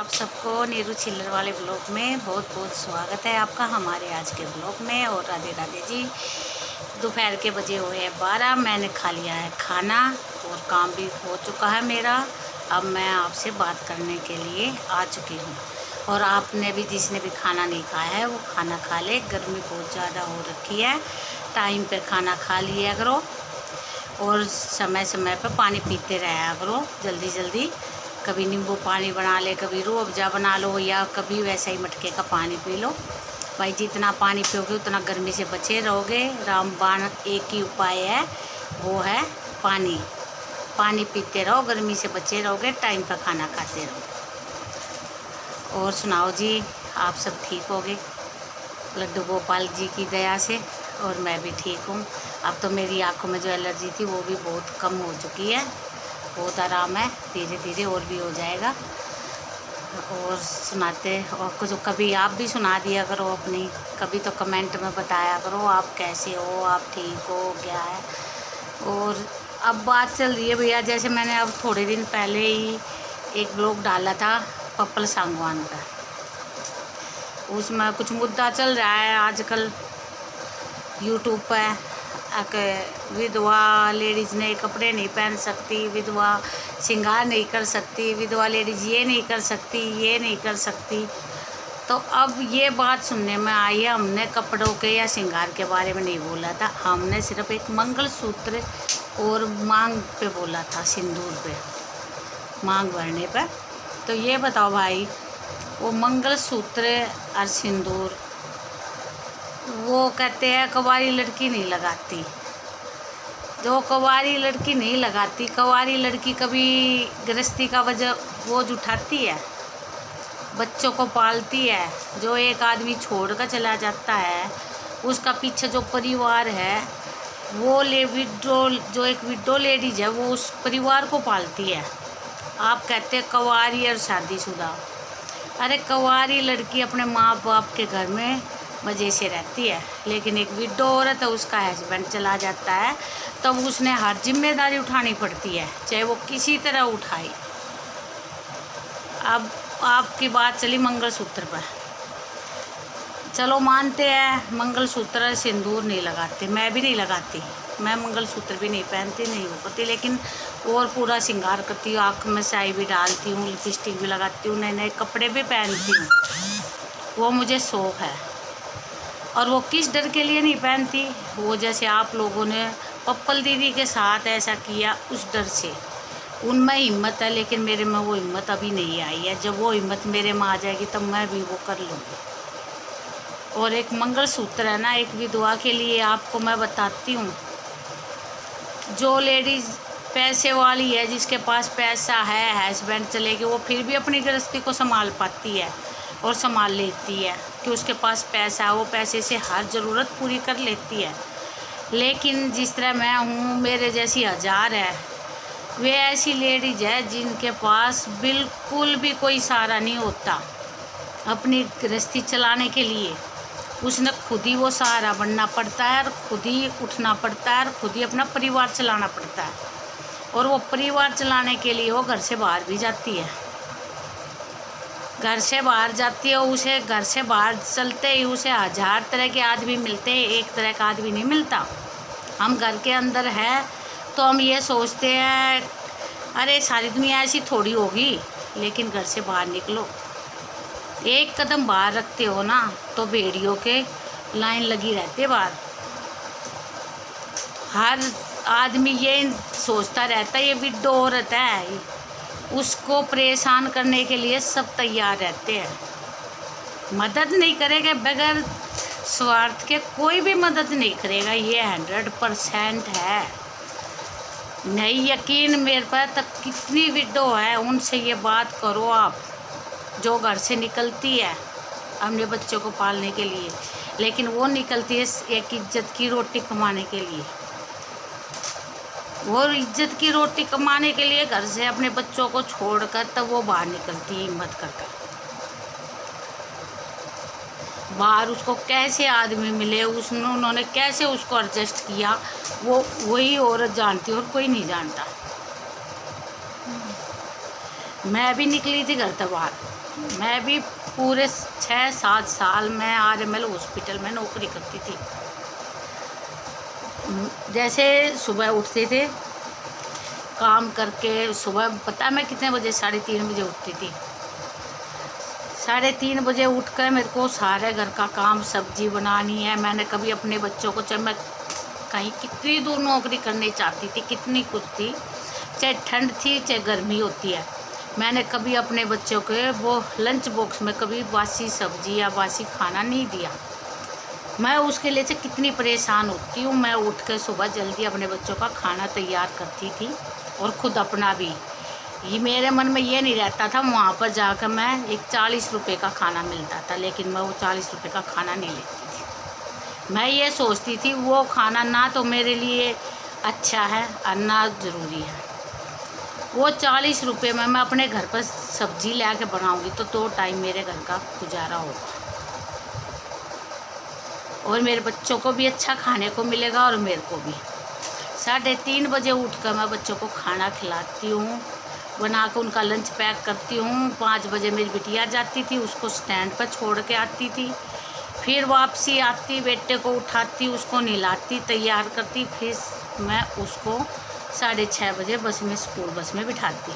आप सबको नीरू चिल्लर वाले ब्लॉग में बहुत बहुत स्वागत है आपका हमारे आज के ब्लॉग में। और राधे राधे जी। दोपहर के बजे हुए हैं 12। मैंने खा लिया है खाना और काम भी हो चुका है मेरा। अब मैं आपसे बात करने के लिए आ चुकी हूँ। और आपने भी, जिसने भी खाना नहीं खाया है वो खाना खा ले। गर्मी बहुत ज़्यादा हो रखी है, टाइम पे खाना खा लिया करो और समय समय पर पानी पीते रहा करो जल्दी जल्दी। कभी नींबू पानी बना ले, कभी रूह अफ़ज़ा बना लो, या कभी वैसा ही मटके का पानी पी लो। भाई जितना पानी पियोगे उतना गर्मी से बचे रहोगे। रामबाण एक ही उपाय है, वो है पानी। पानी पीते रहो, गर्मी से बचे रहोगे, टाइम पर खाना खाते रहो। और सुनाओ जी, आप सब ठीक होगे लड्डू गोपाल जी की दया से। और मैं भी ठीक हूँ। अब तो मेरी आँखों में जो एलर्जी थी वो भी बहुत कम हो चुकी है, बहुत आराम है। धीरे धीरे और भी हो जाएगा। और सुनाते और कुछ कभी आप भी सुना दिया करो अपनी, कभी तो कमेंट में बताया करो आप कैसे हो, आप ठीक हो क्या है। और अब बात चल रही है भैया, जैसे मैंने अब थोड़े दिन पहले ही एक ब्लॉग डाला था पप्पल सांगवान का। उसमें कुछ मुद्दा चल रहा है आजकल यूट्यूब पर कि विधवा लेडीज़ नए कपड़े नहीं पहन सकती, विधवा श्रृंगार नहीं कर सकती, विधवा लेडीज़ ये नहीं कर सकती, ये नहीं कर सकती। तो अब ये बात सुनने में आई है। हमने कपड़ों के या श्रृंगार के बारे में नहीं बोला था, हमने सिर्फ एक मंगलसूत्र और मांग पे बोला था, सिंदूर पे, मांग भरने पर। तो ये बताओ भाई, वो मंगलसूत्र और सिंदूर वो कहते हैं कुंवारी लड़की नहीं लगाती। जो कुंवारी लड़की नहीं लगाती, कुंवारी लड़की कभी गृहस्थी का वजह बोझ उठाती है, बच्चों को पालती है। जो एक आदमी छोड़ कर चला जाता है, उसका पीछे जो परिवार है वो जो एक विडो लेडीज है वो उस परिवार को पालती है। आप कहते हैं कुंवारी और शादीशुदा। अरे कुंवारी लड़की अपने माँ बाप के घर में मज़े से रहती है, लेकिन एक विडो औरत है, उसका हस्बैंड चला जाता है तब उसने हर जिम्मेदारी उठानी पड़ती है, चाहे वो किसी तरह उठाए। अब आपकी बात चली मंगलसूत्र पर, चलो मानते हैं मंगलसूत्र सिंदूर नहीं लगाते, मैं भी नहीं लगाती, मैं मंगलसूत्र भी नहीं पहनती, नहीं वो करती, लेकिन और पूरा श्रृंगार करती हूँ, आँख में स्याही भी डालती हूँ, लिपस्टिक भी लगाती हूँ, नए नए कपड़े भी पहनती हूँ। वो मुझे शौक़ है। और वो किस डर के लिए नहीं पहनती, वो जैसे आप लोगों ने पप्पल दीदी के साथ ऐसा किया उस डर से। उनमें हिम्मत है, लेकिन मेरे में वो हिम्मत अभी नहीं आई है। जब वो हिम्मत मेरे में आ जाएगी तब मैं भी वो कर लूँगी। और एक मंगलसूत्र है ना, एक विधवा के लिए आपको मैं बताती हूँ। जो लेडीज़ पैसे वाली है, जिसके पास पैसा है, हस्बैंड चले गए, वो फिर भी अपनी गृहस्थी को संभाल पाती है और संभाल लेती है कि उसके पास पैसा है, वो पैसे से हर ज़रूरत पूरी कर लेती है। लेकिन जिस तरह मैं हूँ, मेरे जैसी हज़ार है, वे ऐसी लेडीज है जिनके पास बिल्कुल भी कोई सहारा नहीं होता अपनी गृहस्थी चलाने के लिए। उसने खुद ही वो सहारा बनना पड़ता है और खुद ही उठना पड़ता है और खुद ही अपना परिवार चलाना पड़ता है। और वो परिवार चलाने के लिए वो घर से बाहर भी जाती है, घर से बाहर जाती है। उसे घर से बाहर चलते ही उसे हज़ार तरह के आदमी मिलते हैं, एक तरह का आदमी नहीं मिलता। हम घर के अंदर है तो हम ये सोचते हैं अरे सारी दुनिया ऐसी थोड़ी होगी, लेकिन घर से बाहर निकलो, एक कदम बाहर रखते हो ना तो भेड़ियों के लाइन लगी रहती है बाहर। हर आदमी ये सोचता रहता है ये विडो औरत है, उसको परेशान करने के लिए सब तैयार रहते हैं। मदद नहीं करेगा, बगैर स्वार्थ के कोई भी मदद नहीं करेगा, ये 100% है। नहीं यकीन मेरे पर तक कितनी विडो है, उनसे ये बात करो आप, जो घर से निकलती है अपने बच्चों को पालने के लिए, लेकिन वो निकलती है एक इज्जत की रोटी कमाने के लिए। वो इज्जत की रोटी कमाने के लिए घर से अपने बच्चों को छोड़कर तब वो बाहर निकलती है हिम्मत करके। बाहर उसको कैसे आदमी मिले, उन्होंने कैसे उसको एडजस्ट किया, वो वही औरत जानती है और कोई नहीं जानता। मैं भी निकली थी घर से बाहर, मैं भी पूरे 6-7 साल मैं RML हॉस्पिटल में नौकरी करती थी। जैसे सुबह उठते थे काम करके, सुबह पता है मैं कितने बजे, 3:30 बजे उठती थी। 3:30 बजे उठकर मेरे को सारे घर का काम, सब्जी बनानी है। मैंने कभी अपने बच्चों को, चाहे मैं कहीं कितनी दूर नौकरी करनी चाहती थी, कितनी कुछ थी, चाहे ठंड थी चाहे गर्मी होती है, मैंने कभी अपने बच्चों के वो लंच बॉक्स में कभी बासी सब्जी या बासी खाना नहीं दिया। मैं उसके लिए से कितनी परेशान होती हूँ। मैं उठ कर सुबह जल्दी अपने बच्चों का खाना तैयार करती थी और ख़ुद अपना भी। ये मेरे मन में ये नहीं रहता था वहाँ पर जाकर मैं, एक 40 रुपये का खाना मिलता था, लेकिन मैं वो 40 रुपये का खाना नहीं लेती थी। मैं ये सोचती थी वो खाना ना तो मेरे लिए अच्छा है और ना ज़रूरी है। वो 40 रुपये में मैं अपने घर पर सब्ज़ी ला के बनाऊँगी तो 2 टाइम मेरे घर का गुजारा होगा और मेरे बच्चों को भी अच्छा खाने को मिलेगा और मेरे को भी। 3:30 बजे उठकर मैं बच्चों को खाना खिलाती हूँ, बना कर उनका लंच पैक करती हूँ। 5 बजे मेरी बिटिया जाती थी, उसको स्टैंड पर छोड़ के आती थी। फिर वापसी आती, बेटे को उठाती, उसको नहलाती, तैयार करती, फिर मैं उसको 6:30 बजे बस में, स्कूल बस में बिठाती।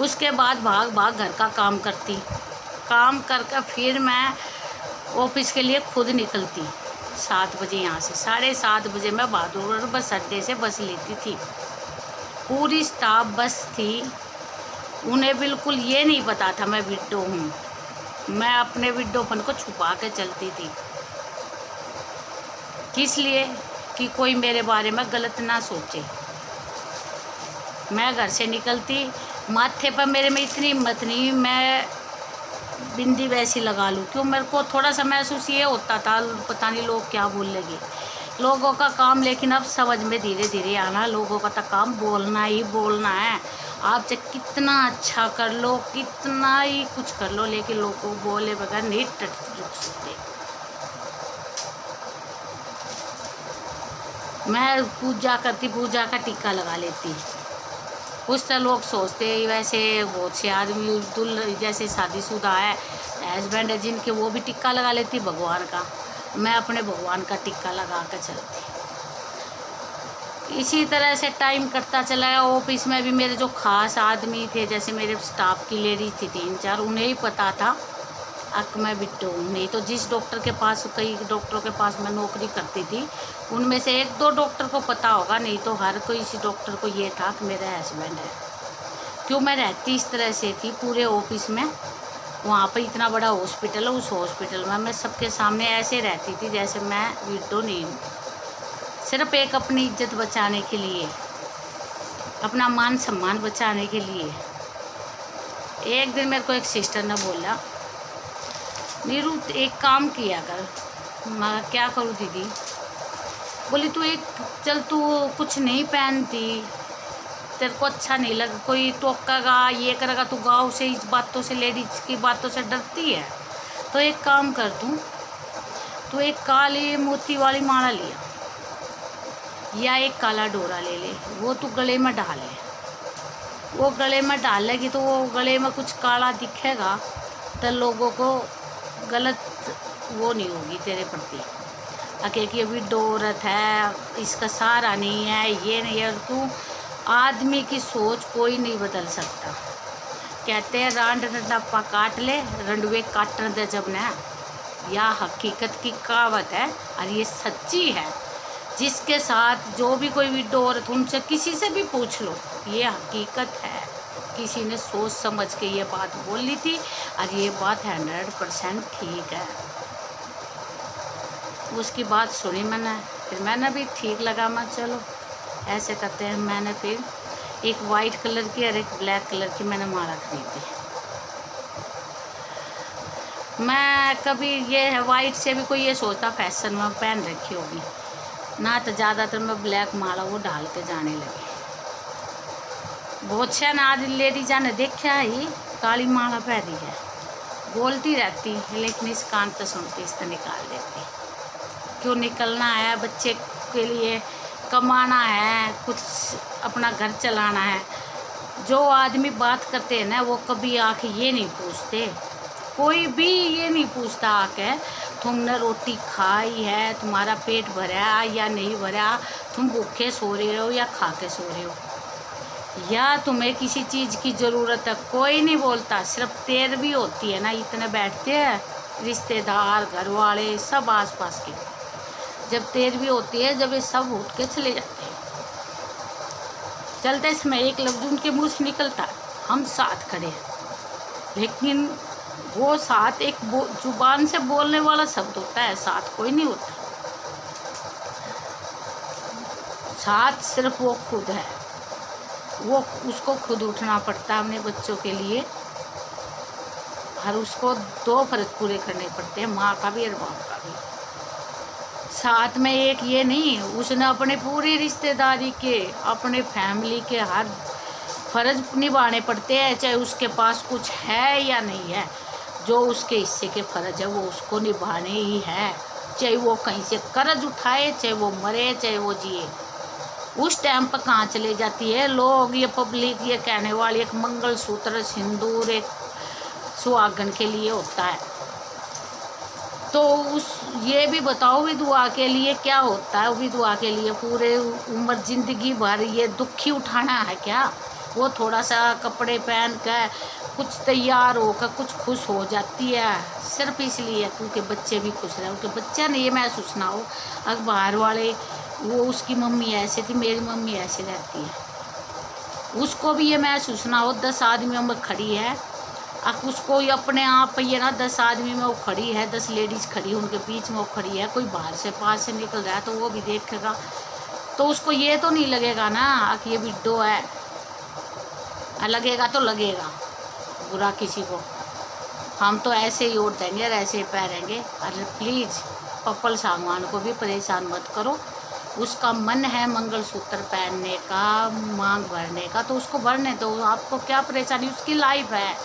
उसके बाद भाग भाग घर का काम करती, काम करके फिर मैं ऑफिस के लिए खुद निकलती 7 बजे यहाँ से। 7:30 बजे मैं बहादुरगढ़ बस अड्डे से बस लेती थी। पूरी स्टाफ बस थी, उन्हें बिल्कुल ये नहीं पता था मैं विडो हूँ। मैं अपने विडोपन को छुपा के चलती थी, किस लिए कि कोई मेरे बारे में गलत ना सोचे। मैं घर से निकलती, माथे पर मेरे में इतनी हिम्मत नहीं मैं बिंदी वैसी लगा लूँ, क्यों मेरे को थोड़ा सा महसूस ये होता था पता नहीं लोग क्या बोल लेंगे। लोगों का काम, लेकिन अब समझ में धीरे धीरे आना, लोगों का तो काम बोलना ही बोलना है। आप चाहे कितना अच्छा कर लो, कितना ही कुछ कर लो, लेकिन लोगों को बोले बगैर नहीं रुक सकते। मैं पूजा करती, पूजा का टीका लगा लेती। कुछ तो लोग सोचते वैसे बहुत से आदमी जैसे शादीशुदा है, हस्बैंड है जिनके, वो भी टिक्का लगा लेती भगवान का। मैं अपने भगवान का टिक्का लगा कर चलती। इसी तरह से टाइम कटता चला गया। ऑफिस में भी मेरे जो खास आदमी थे, जैसे मेरे स्टाफ की लेडीज थी 3-4, उन्हें ही पता था अक मैं बिट्टू हूँ। नहीं तो जिस डॉक्टर के पास, कई डॉक्टरों के पास मैं नौकरी करती थी, उनमें से 1-2 डॉक्टर को पता होगा, नहीं तो हर कोई इसी डॉक्टर को ये था कि मेरा हस्बैंड है। क्यों मैं रहती इस तरह से थी पूरे ऑफिस में। वहाँ पर इतना बड़ा हॉस्पिटल है, उस हॉस्पिटल में मैं सबके सामने ऐसे रहती थी जैसे मैं विडो नहीं हूँ, सिर्फ एक अपनी इज्जत बचाने के लिए, अपना मान सम्मान बचाने के लिए। एक दिन मेरे को एक सिस्टर ने बोला, नीरू एक काम किया कर। मैं क्या करूँ दीदी? बोली तू एक चल, तू कुछ नहीं पहनती, तेरे को अच्छा नहीं लग, कोई टोकेगा ये करेगा, तू गाँव से इस बातों से, लेडीज की बातों से डरती है, तो एक काम कर, तू एक काली मोती वाली माला लिया या एक काला डोरा ले ले, वो तू गले में डाल ले। वो गले में डालेगी तो वो गले में कुछ काला दिखेगा तो लोगों को गलत वो नहीं होगी तेरे प्रति, आके कि अभी डोरत है, इसका सहारा नहीं है, ये नहीं है। तू आदमी की सोच कोई नहीं बदल सकता। कहते हैं रांड रंडापा काट ले, रंडवे काटन दे जब न, या हकीकत की कहावत है और ये सच्ची है। जिसके साथ जो भी कोई भी डोरत, उनसे किसी से भी पूछ लो, ये हकीकत है। किसी ने सोच समझ के ये बात बोली थी और ये बात 100% ठीक है। उसकी बात सुनी मैंने, फिर मैंने भी ठीक लगा, मैं चलो ऐसे करते हैं। मैंने फिर एक वाइट कलर की और एक ब्लैक कलर की मैंने माला खरीदी। मैं कभी ये है वाइट से भी कोई ये सोचता फैशन में पहन रखी होगी ना, तो ज़्यादातर मैं ब्लैक माला वो डाल के जाने लगी। बहुत से ना लेडीजा ने देखा ही काली माला पहनी है, बोलती रहती, लेकिन इस कान तो सुनती, इस तो निकाल देती। क्यों निकलना है, बच्चे के लिए कमाना है, कुछ अपना घर चलाना है, जो आदमी बात करते हैं ना वो कभी आके ये नहीं पूछते, कोई भी ये नहीं पूछता आके तुमने रोटी खाई है, तुम्हारा पेट भरा या नहीं भरा, तुम भूखे सो रहे हो या खा के सो रहे हो, या तुम्हें किसी चीज़ की ज़रूरत है, कोई नहीं बोलता। सिर्फ तेरहवीं होती है ना, इतने बैठते हैं रिश्तेदार घर वाले सब आसपास के, जब तेरहवीं होती है जब ये सब उठ के चले जाते हैं, चलते समय एक लफ्ज़ उनके मुँह से निकलता है, हम साथ खड़े हैं, लेकिन वो साथ एक जुबान से बोलने वाला शब्द होता है, साथ कोई नहीं होता। साथ सिर्फ वो खुद है, वो उसको खुद उठना पड़ता है अपने बच्चों के लिए, और उसको दो फर्ज पूरे करने पड़ते हैं, माँ का भी और बाप का भी। साथ में एक ये नहीं, उसने अपने पूरी रिश्तेदारी के, अपने फैमिली के हर फर्ज निभाने पड़ते हैं, चाहे उसके पास कुछ है या नहीं है। जो उसके हिस्से के फ़र्ज है वो उसको निभाने ही है, चाहे वो कहीं से कर्ज उठाए, चाहे वो मरे, चाहे वो जिए। उस टाइम पर कहाँ चले जाती है लोग, ये पब्लिक ये कहने वाली एक मंगलसूत्र सिंदूर एक सुहागन के लिए होता है, तो उस ये भी बताओ विधवा के लिए क्या होता है। विधवा के लिए पूरे उम्र ज़िंदगी भर ये दुखी उठाना है क्या? वो थोड़ा सा कपड़े पहन कर कुछ तैयार होकर कुछ खुश हो जाती है, सिर्फ इसलिए क्योंकि बच्चे भी खुश रहे, उनके बच्चे ने ये महसूस ना हो अखबार वाले वो उसकी मम्मी ऐसे थी, मेरी मम्मी ऐसे रहती है, उसको भी ये महसूस ना हो 10 आदमियों में खड़ी है, अब उसको ये अपने आप ये ना 10 आदमी में वो खड़ी है, 10 लेडीज़ खड़ी उनके बीच में वो खड़ी है, कोई बाहर से पास से निकल रहा है तो वो भी देखेगा, तो उसको ये तो नहीं लगेगा ना कि ये विडो है, लगेगा तो लगेगा बुरा किसी को, हम तो ऐसे ही ओढ़ देंगे और ऐसे ही पैरेंगे। अरे प्लीज़ पप्पल सागवान को भी परेशान मत करो, उसका मन है मंगलसूत्र पहनने का, मांग भरने का, तो उसको भरने दो, आपको क्या परेशानी, उसकी लाइफ है,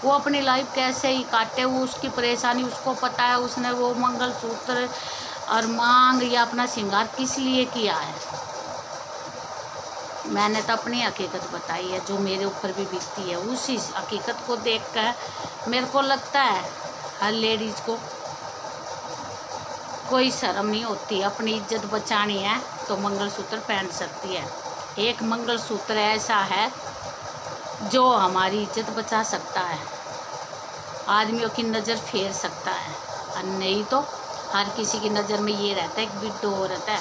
वो अपनी लाइफ कैसे ही काटे, वो उसकी परेशानी उसको पता है, उसने वो मंगलसूत्र और मांग या अपना श्रृंगार किस लिए किया है। मैंने तो अपनी हकीकत बताई है जो मेरे ऊपर भी बीतती है, उसी हकीकत को देखकर मेरे को लगता है हर लेडीज़ को कोई शर्म नहीं होती, अपनी इज्जत बचानी है तो मंगलसूत्र पहन सकती है। एक मंगलसूत्र ऐसा है जो हमारी इज्जत बचा सकता है, आदमियों की नज़र फेर सकता है, और नहीं तो हर किसी की नज़र में ये रहता है कि विडो औरत है।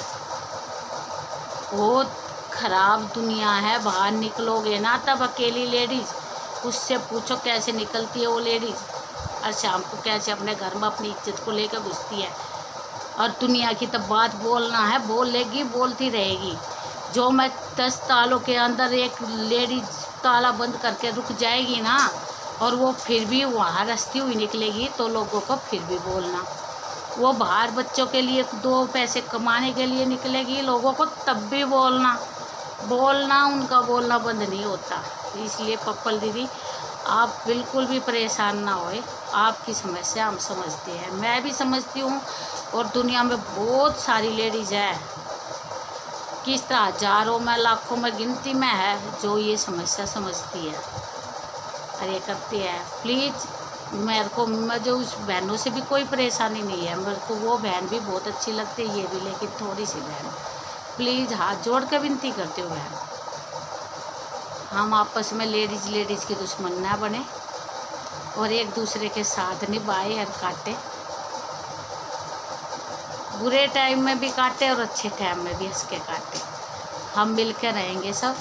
बहुत ख़राब दुनिया है, बाहर निकलोगे ना तब अकेली लेडीज़, उससे पूछो कैसे निकलती है वो लेडीज़, और शाम को कैसे अपने घर में अपनी इज्जत को लेकर घुसती है। और दुनिया की तब बात बोलना है, बोल लेगी, बोलती रहेगी। जो मैं 10 तालों के अंदर एक लेडीज ताला बंद करके रुक जाएगी ना, और वो फिर भी वहाँ रस्ती हुई निकलेगी, तो लोगों को फिर भी बोलना। वो बाहर बच्चों के लिए 2 पैसे कमाने के लिए निकलेगी, लोगों को तब भी बोलना, उनका बोलना बंद नहीं होता। इसलिए पप्पल दीदी आप बिल्कुल भी परेशान ना होए, आपकी समस्या हम समझते हैं, मैं भी समझती हूँ, और दुनिया में बहुत सारी लेडीज़ है, किस तरह हजारों में लाखों में गिनती में है जो ये समस्या समझती है और ये करती है। प्लीज़ मेरे को, मुझे उस बहनों से भी कोई परेशानी नहीं है, मेरे को वो बहन भी बहुत अच्छी लगती है, ये भी, लेकिन थोड़ी सी बहन, प्लीज़ हाथ जोड़ कर विनती करती हूँ बहन, हम आपस में लेडीज़ के दुश्मन ना बने और एक दूसरे के साथ निभाए और काटे, बुरे टाइम में भी काटे और अच्छे टाइम में भी हंस के काटे, हम मिल कर रहेंगे सब।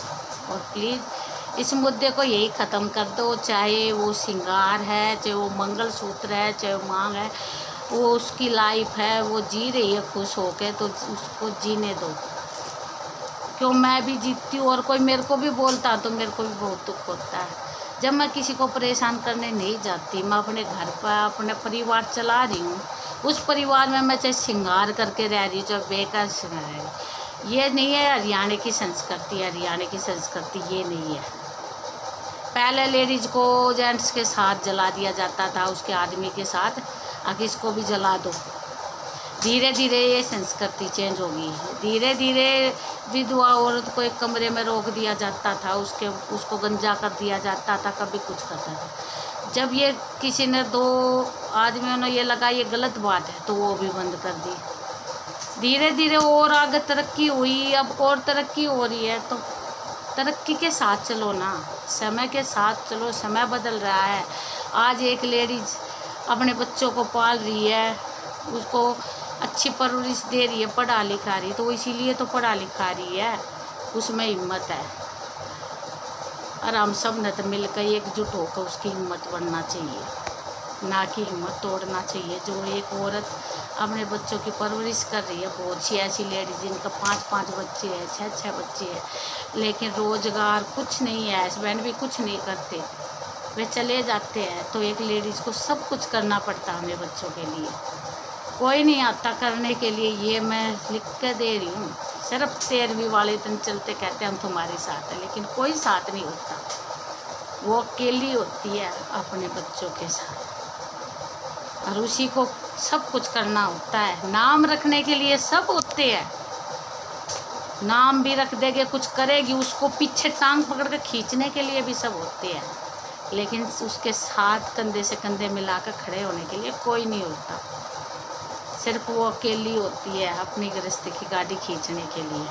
और प्लीज़ इस मुद्दे को यही ख़त्म कर दो, चाहे वो श्रृंगार है, चाहे वो मंगलसूत्र है, चाहे वो मांग है, वो उसकी लाइफ है, वो जी रही है खुश होके, तो उसको जीने दो। क्यों, मैं भी जीतती हूँ और कोई मेरे को भी बोलता तो मेरे को भी बहुत दुख होता है। जब मैं किसी को परेशान करने नहीं जाती, मैं अपने घर पर अपने परिवार चला रही हूँ, उस परिवार में मैं चाहे श्रृंगार करके रह रही हूँ, चाहे बेकार श्रृंगार रह रही, ये नहीं है हरियाणा की संस्कृति। हरियाणा की संस्कृति ये नहीं है। पहले लेडीज़ को जेंट्स के साथ जला दिया जाता था, उसके आदमी के साथ, अब इसको भी जला दो। धीरे धीरे ये संस्कृति चेंज होगी, धीरे धीरे विधवा औरत को एक कमरे में रोक दिया जाता था, उसको गंजा कर दिया जाता था, कभी कुछ करता था। जब ये किसी ने 2 आदमियों ने ये लगा ये गलत बात है, तो वो भी बंद कर दी। धीरे धीरे और आगे तरक्की हुई, अब और तरक्की हो रही है। तो तरक्की के साथ चलो ना, समय के साथ चलो, समय बदल रहा है। आज एक लेडीज अपने बच्चों को पाल रही है, उसको अच्छी परवरिश दे रही है, पढ़ा लिखा रही, तो इसीलिए तो पढ़ा लिखा रही है, उसमें हिम्मत है। और हम सब ने तो मिलकर एकजुट होकर उसकी हिम्मत बढ़ना चाहिए, ना कि हिम्मत तोड़ना चाहिए। जो एक औरत अपने बच्चों की परवरिश कर रही है, बहुत सी ऐसी लेडीज जिनका 5-5 बच्चे हैं, 6-6 बच्चे हैं, लेकिन रोज़गार कुछ नहीं है, हस्बैंड भी कुछ नहीं करते, वे चले जाते हैं। तो एक लेडीज़ को सब कुछ करना पड़ता है हमें बच्चों के लिए, कोई नहीं आता करने के लिए। ये मैं लिख के दे रही हूँ। सिर्फ 13वीं वाले दिन चलते कहते हैं हम तुम्हारे साथ हैं, लेकिन कोई साथ नहीं होता, वो अकेली होती है अपने बच्चों के साथ, और उसी को सब कुछ करना होता है। नाम रखने के लिए सब होते हैं, नाम भी रख देंगे, कुछ करेगी, उसको पीछे टांग पकड़ के खींचने के लिए भी सब होते हैं, लेकिन उसके साथ कंधे से कंधे मिलाकर खड़े होने के लिए कोई नहीं होता। सिर्फ वो अकेली होती है अपनी गृहस्थी की गाड़ी खींचने के लिए,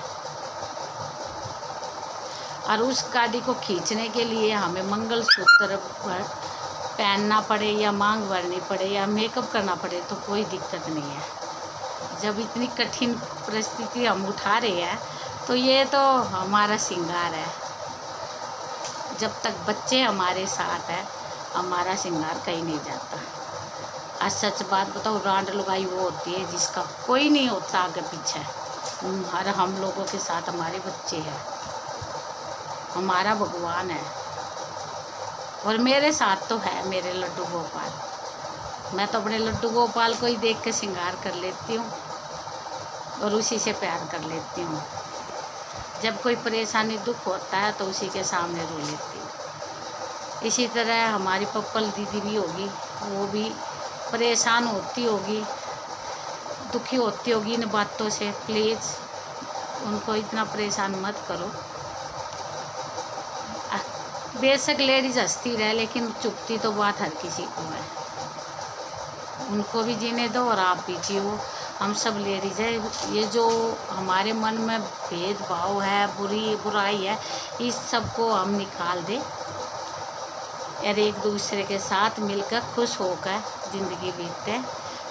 और उस गाड़ी को खींचने के लिए हमें मंगलसूत्र पहनना पड़े या मांग भरनी पड़े या मेकअप करना पड़े तो कोई दिक्कत नहीं है। जब इतनी कठिन परिस्थिति हम उठा रहे हैं तो ये तो हमारा श्रृंगार है। जब तक बच्चे हमारे साथ हैं हमारा श्रृंगार कहीं नहीं जाता। और सच बात बताओ, रांड लुगाई वो होती है जिसका कोई नहीं होता आगे पीछे। और हम लोगों के साथ हमारे बच्चे हैं, हमारा भगवान है, और मेरे साथ तो है मेरे लड्डू गोपाल। मैं तो अपने लड्डू गोपाल को ही देख के श्रृंगार कर लेती हूँ और उसी से प्यार कर लेती हूँ। जब कोई परेशानी दुख होता है तो उसी के सामने रो लेती हूँ। इसी तरह हमारी पप्पल दीदी भी होगी, वो भी परेशान होती होगी, दुखी होती होगी इन बातों से। प्लीज़ उनको इतना परेशान मत करो। बेशक लेडीज हंसती रहे, लेकिन चुपती तो बात हर किसी को है। उनको भी जीने दो और आप भी जियो। हम सब लेडीज है, ये जो हमारे मन में भेदभाव है, बुराई है, इस सब को हम निकाल दें और एक दूसरे के साथ मिलकर खुश होकर ज़िंदगी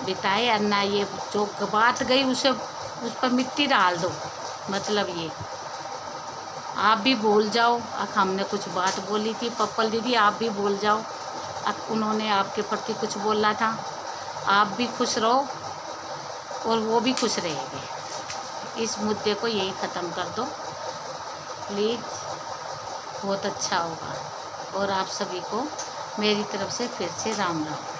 बिताए। और ना ये जो बात गई उस पर मिट्टी डाल दो। मतलब ये आप भी भूल जाओ, हमने कुछ बात बोली थी पप्पल दीदी, आप भी भूल जाओ, उन्होंने आपके प्रति कुछ बोला था। आप भी खुश रहो और वो भी खुश रहेंगे। इस मुद्दे को यही ख़त्म कर दो प्लीज़, बहुत अच्छा होगा। और आप सभी को मेरी तरफ से फिर से राम राम।